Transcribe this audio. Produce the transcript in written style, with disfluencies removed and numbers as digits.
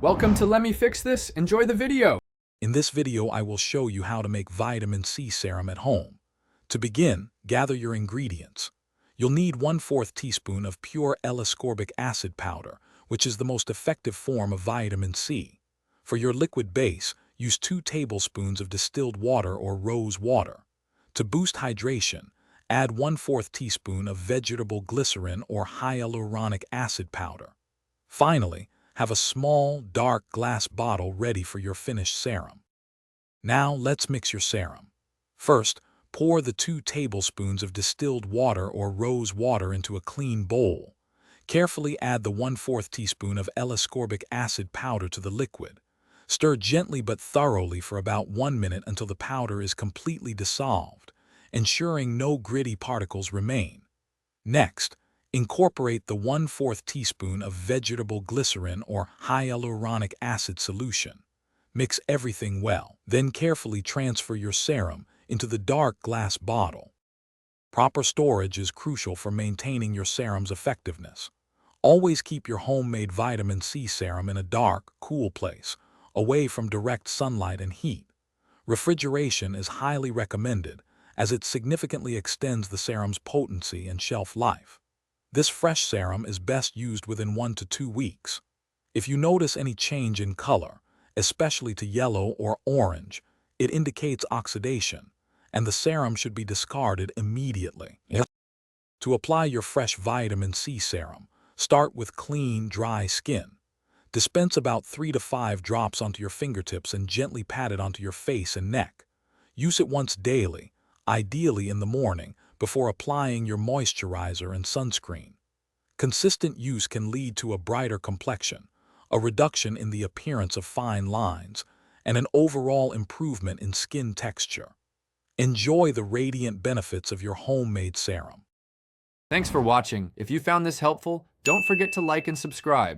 Welcome to Let Me Fix This. Enjoy the video. In this video, I will show you how to make vitamin C serum at home. To begin, gather your ingredients. You'll need 1/4 teaspoon of pure L-ascorbic acid powder, which is the most effective form of vitamin C. For your liquid base, use 2 tablespoons of distilled water or rose water. To boost hydration, add 1/4 teaspoon of vegetable glycerin or hyaluronic acid powder. Finally, have a small, dark glass bottle ready for your finished serum. Now let's mix your serum. First, pour the 2 tablespoons of distilled water or rose water into a clean bowl. Carefully add the 1/4 teaspoon of L-ascorbic acid powder to the liquid. Stir gently but thoroughly for about 1 minute until the powder is completely dissolved, ensuring no gritty particles remain. Next, incorporate the 1/4 teaspoon of vegetable glycerin or hyaluronic acid solution. Mix everything well, then carefully transfer your serum into the dark glass bottle. Proper storage is crucial for maintaining your serum's effectiveness. Always keep your homemade vitamin C serum in a dark, cool place, away from direct sunlight and heat. Refrigeration is highly recommended, as it significantly extends the serum's potency and shelf life. This fresh serum is best used within 1 to 2 weeks. If you notice any change in color, especially to yellow or orange, it indicates oxidation, and the serum should be discarded immediately. To apply your fresh vitamin C serum, start with clean, dry skin. Dispense about 3 to 5 drops onto your fingertips and gently pat it onto your face and neck. Use it once daily, ideally in the morning, before applying your moisturizer and sunscreen. Consistent use can lead to a brighter complexion, a reduction in the appearance of fine lines, and an overall improvement in skin texture. Enjoy the radiant benefits of your homemade serum. Thanks for watching. If you found this helpful, don't forget to like and subscribe.